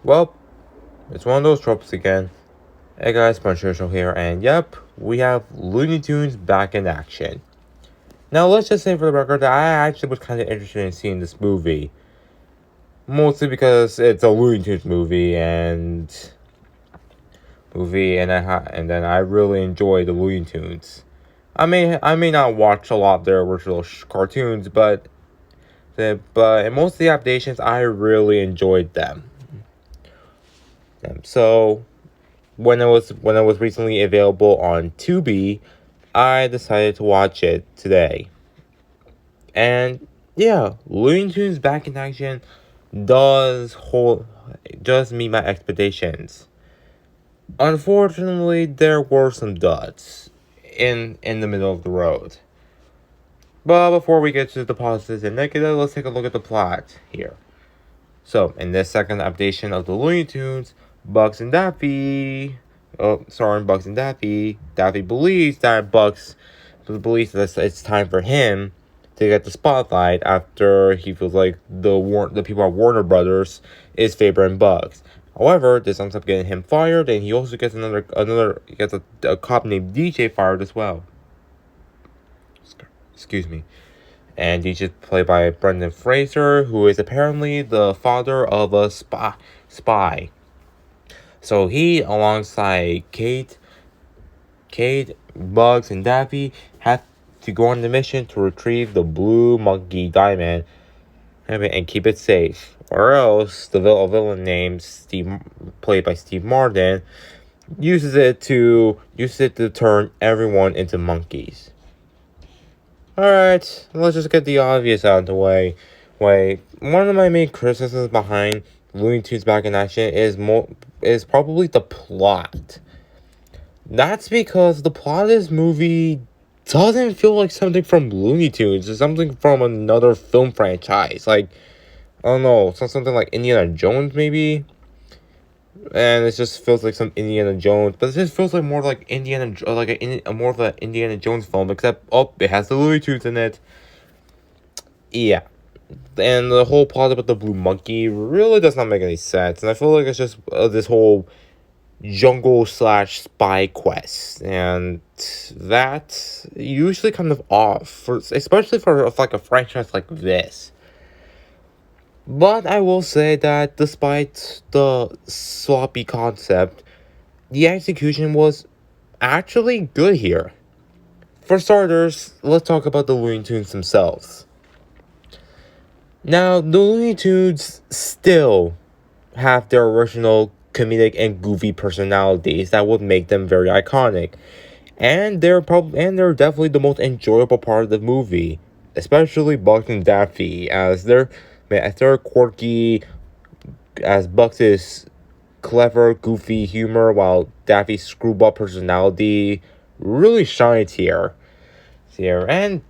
Well, it's one of those tropes again. Hey guys, Punch here, and yep, we have Looney Tunes back in action. Now, let's just say for the record that I actually was kind of interested in seeing this movie. Mostly because it's a Looney Tunes and then I really enjoy the Looney Tunes. I may not watch a lot of their original cartoons, but in most of the adaptations, I really enjoyed them. So when it was recently available on Tubi, I decided to watch it today. And yeah, Looney Tunes back in action does meet my expectations. Unfortunately, there were some duds in the middle of the road. But before we get to the positives and negatives, let's take a look at the plot here. So, in this second adaptation of the Looney Tunes, Bugs and Daffy, Bugs and Daffy believes that it's time for him to get the spotlight after he feels like the people at Warner Brothers is favoring Bugs. However, this ends up getting him fired, and he also gets a cop named DJ fired as well. Excuse me. And DJ is played by Brendan Fraser, who is apparently the father of a spy. So he, alongside Kate, Bugs, and Daffy, have to go on the mission to retrieve the blue monkey diamond and keep it safe. Or else, the villain named Steve, played by Steve Martin, uses it to turn everyone into monkeys. Alright, let's just get the obvious out of the way. One of my main criticisms behind Looney Tunes Back in Action is probably the plot. That's because the plot of this movie doesn't feel like something from Looney Tunes. It's something from another film franchise. Like, I don't know, something like Indiana Jones maybe? And it just feels like some Indiana Jones, but it just feels like more like more of an Indiana Jones film, except it has the Looney Tunes in it. Yeah, and the whole plot about the blue monkey really does not make any sense, and I feel like it's just this whole jungle/spy quest, and that's usually kind of off, especially for like a franchise like this. But I will say that despite the sloppy concept, the execution was actually good here. For starters, let's talk about the Looney Tunes themselves. Now, the Looney Tunes still have their original comedic and goofy personalities that would make them very iconic. And they're definitely the most enjoyable part of the movie, especially Bugs and Daffy, as they're quirky, as Bugs is clever, goofy humor, while Daffy's screwball personality really shines here. And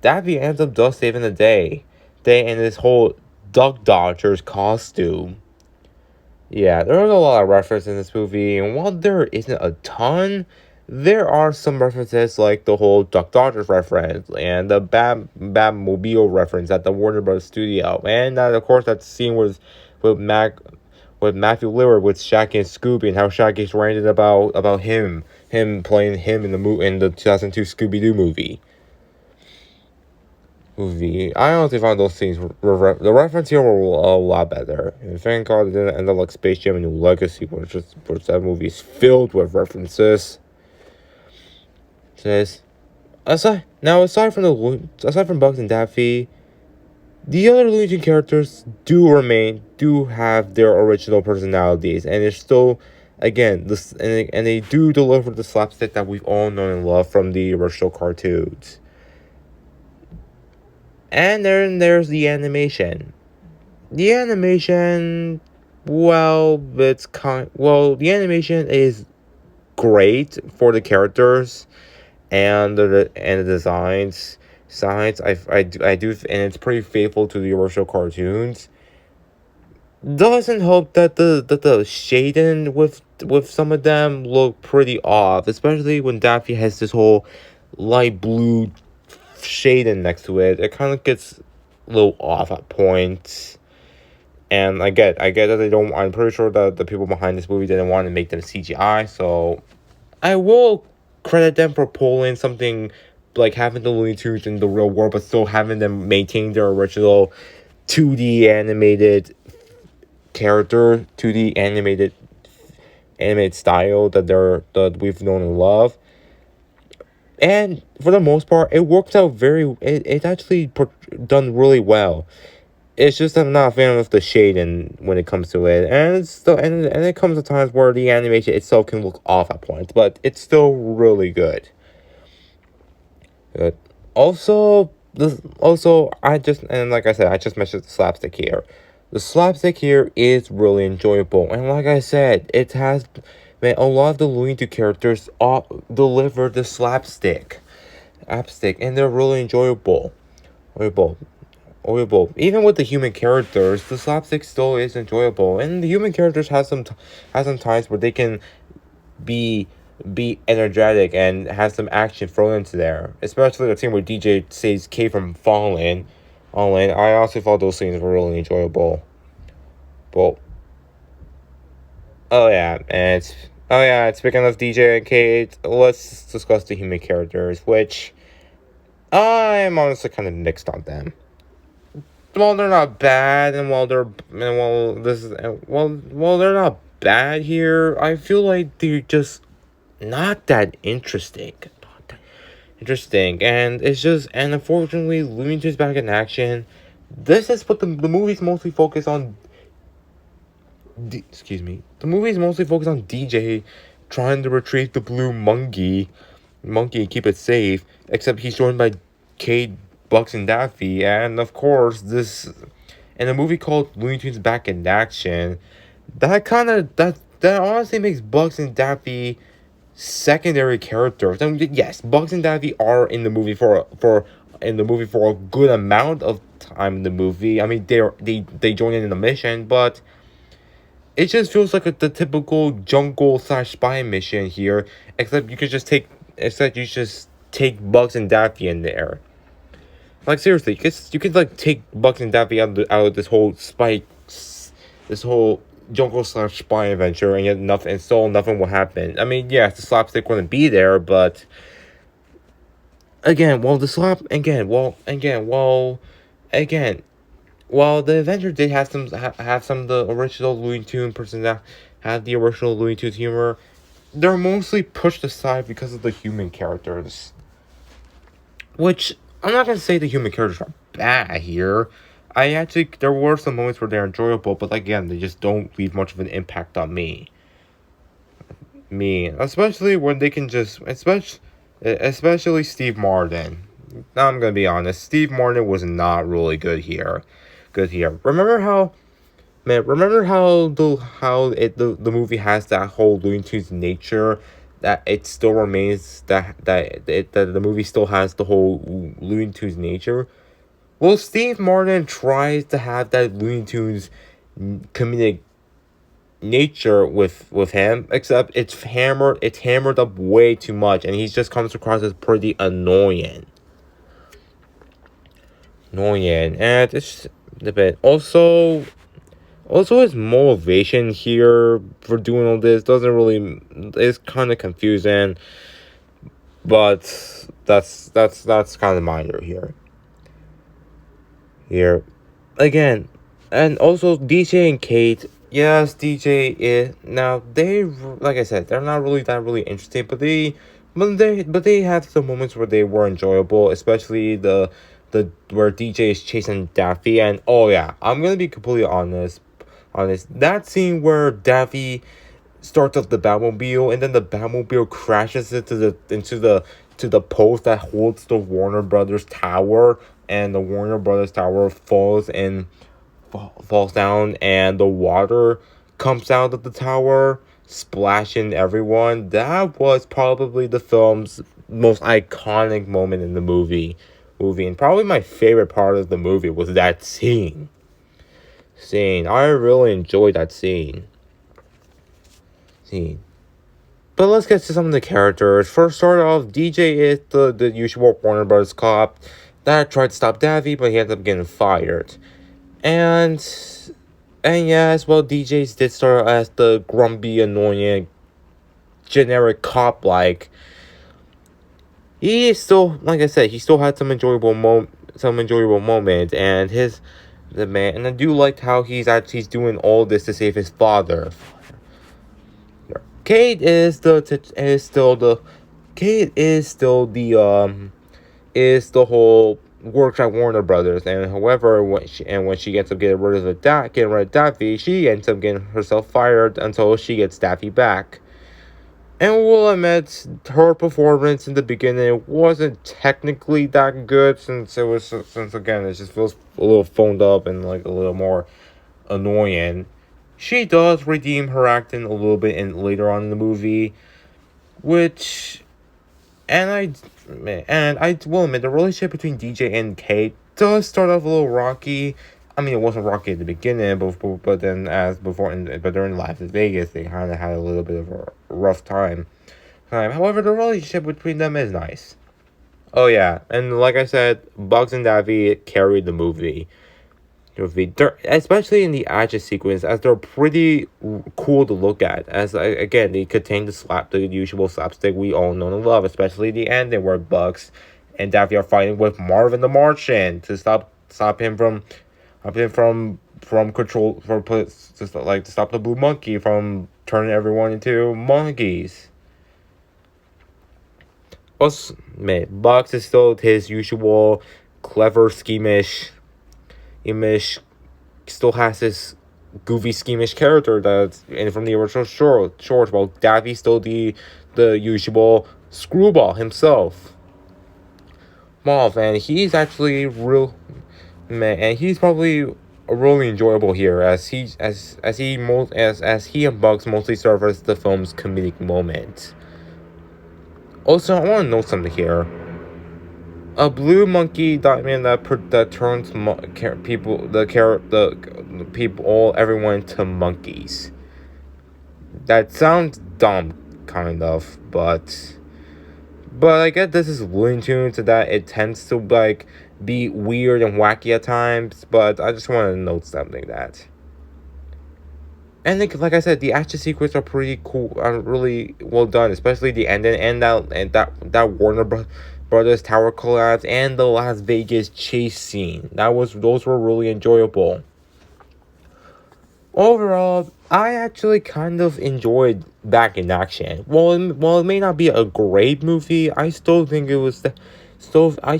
Daffy ends up just saving the day. In this whole Duck Dodgers costume. Yeah, there's a lot of references in this movie, and while there isn't a ton, there are some references like the whole Duck Dodgers reference and the Batmobile reference at the Warner Bros. Studio, and of course that scene with Matthew Lillard with Shaggy and Scooby, and how Shaggy's ranted about him playing him in the 2002 Scooby-Doo movie. I honestly found those scenes the reference here were a lot better. And thank God it didn't end up like Space Jam: A New Legacy, which that movie is filled with references. Aside from Bugs and Daffy, the other Looney Tunes characters do have their original personalities, and it's still, again, and they do deliver the slapstick that we've all known and loved from the original cartoons. And then there's the animation. The animation, the animation is great for the characters and the designs. I do, and it's pretty faithful to the original cartoons. Doesn't help that the shading with some of them look pretty off, especially when Daffy has this whole light blue shading next to it. It kind of gets a little off at points. And I get that they don't. I'm pretty sure that the people behind this movie didn't want to make them CGI. So I will credit them for pulling something like having the Looney Tunes in the real world, but still having them maintain their original 2D animated character, 2D animated style that we've known and love. And for the most part, it works out it's actually done really well. It's just I'm not a fan of the shading when it comes to it, and it's still and it comes to times where the animation itself can look off at points, but it's still really good. Good. Also, I just and like I said, I just mentioned the slapstick here. The slapstick here is really enjoyable, and like I said, it has, man, a lot of the Looney Tunes characters all deliver the slapstick, and they're really enjoyable, enjoyable. Even with the human characters, the slapstick still is enjoyable, and the human characters has some times where they can be be energetic and have some action thrown into there. Especially the scene where DJ saves K from falling. I also thought those scenes were really enjoyable. But oh yeah. Speaking of DJ and Kate, let's discuss the human characters, which I'm honestly kind of mixed on them. Well, they're not bad, and while they're not bad here, I feel like they're just not that interesting. Not that interesting, and it's just and unfortunately, Looney Tunes back in action. This is what the movie's mostly focused on. Excuse me. The movie's mostly focused on DJ trying to retrieve the blue monkey and keep it safe. Except he's joined by Kate, Bugs, and Daffy, and of course this. In a movie called Looney Tunes Back in Action, that honestly makes Bugs and Daffy secondary characters. I mean, yes, Bugs and Daffy are in the movie for a good amount of time in the movie. I mean, they join in the mission, but it just feels like the typical jungle/spy mission here. Except you just take Bugs and Daffy in there. Like seriously, you could like take Bugs and Daffy out of this whole jungle/spy adventure, and yet nothing will happen. I mean, yes, the slapstick wouldn't be there, but again, again, while the adventure did have some of the original Looney Tunes person that had the original Looney Tunes humor, they're mostly pushed aside because of the human characters. Which I'm not gonna say the human characters are bad here. There were some moments where they're enjoyable, but again, they just don't leave much of an impact on me. Especially when they can especially Steve Martin. Now I'm gonna be honest, Steve Martin was not really good here. Remember how the movie has that whole Looney Tunes nature, that it still remains that the movie still has the whole Looney Tunes nature. Well, Steve Martin tries to have that Looney Tunes comedic nature with him, except it's hammered up way too much, and he just comes across as pretty annoying, and it's a bit also his motivation here for doing all this doesn't really is kind of confusing, but that's kind of minor here again. And also DJ and Kate, yes, DJ is now they like I said, they're not really that really interesting, but they have some moments where they were enjoyable, especially the where DJ is chasing Daffy. And oh yeah, I'm gonna be completely honest, that scene where Daffy starts up the Batmobile, and then the Batmobile crashes to the post that holds the Warner Brothers tower, and the Warner Brothers tower falls down, and the water comes out of the tower, splashing everyone. That was probably the film's most iconic moment in the movie, and probably my favorite part of the movie was that scene. I really enjoyed that scene. But let's get to some of the characters. First, start off, DJ is the usual Warner Bros. Cop that tried to stop Daffy, but he ended up getting fired. And And yes, well, DJs did start as the grumpy, annoying, generic cop. Like he is still, like I said, he still had some enjoyable moments, and the man. And I do like how he's doing all this to save his father. Kate is the is still the Kate is the whole works at Warner Brothers, and however when she gets up getting rid of Daffy, she ends up getting herself fired until she gets Daffy back. And we'll admit her performance in the beginning wasn't technically that good, since again it just feels a little phoned up and like a little more annoying. She does redeem her acting a little bit later on in the movie, which and I will admit the relationship between DJ and Kate does start off a little rocky. I mean, it wasn't rocky at the beginning, but then but during Live in Vegas, they kind of had a little bit of a rough time. However, the relationship between them is nice. Oh yeah, and like I said, Bugs and Daffy carried the movie. Especially in the action sequence, as they're pretty cool to look at. As again, they contain the usual slapstick we all know and love, especially the ending where Bugs and Daffy are fighting with Marvin the Martian to stop him from control for to stop the blue monkey from turning everyone into monkeys. Also, man, Bugs is still his usual clever, schemish, still has this goofy, schemish character that's from the original short. While Daffy's still the usual screwball himself. Marv, and he's actually real man, and he's probably really enjoyable here as he and Bugs mostly serve as the film's comedic moment. Also, I want to note something here. A blue monkey diamond that turns everyone into monkeys. That sounds dumb, kind of, but I guess this is Looney Tunes, so that it tends to like be weird and wacky at times. But I just want to note something that. And like I said, the action sequences are pretty cool, are really well done, especially the ending and that Brothers Tower collapse and the Las Vegas chase scene. Those were really enjoyable. Overall, I actually kind of enjoyed Back in Action. While it may not be a great movie, I still think it was I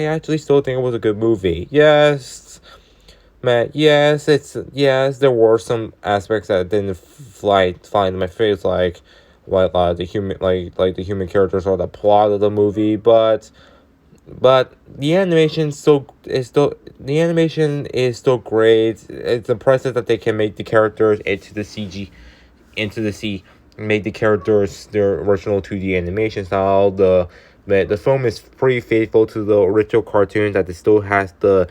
actually still think it was a good movie. Yes, man. Yes. There were some aspects that didn't fly in my face, like the human characters or the plot of the movie, but the animation is still great. It's impressive that they can make the characters into the C make the characters their original 2D animation style. The film is pretty faithful to the original cartoon, that it still has the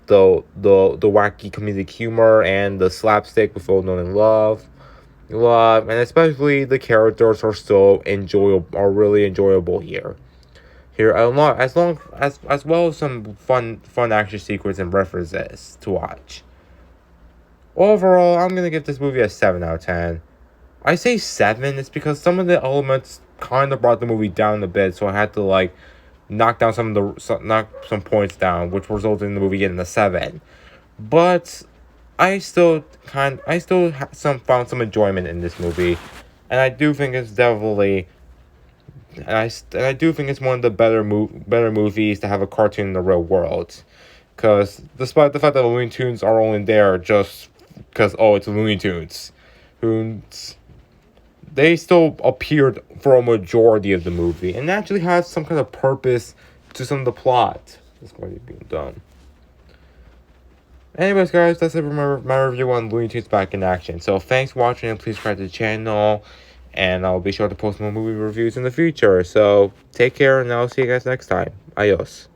wacky comedic humor and the slapstick with Old Known and Love, and especially the characters are really enjoyable here. As well as some fun action sequence and references to watch. Overall, I'm gonna give this movie a 7 out of 10. I say 7, it's because some of the elements kind of brought the movie down a bit, so I had to like knock some points down, which resulted in the movie getting a 7. But I still found some enjoyment in this movie, and I do think it's definitely and I do think it's one of the better movies to have a cartoon in the real world. Because despite the fact that the Looney Tunes are only there just because, oh, it's Looney Tunes, they still appeared for a majority of the movie and actually had some kind of purpose to some of the plot. That's going to be done. Anyways, guys, that's it for my review on Looney Tunes Back in Action. So thanks for watching, and please subscribe to the channel. And I'll be sure to post more movie reviews in the future. So take care, and I'll see you guys next time. Adios.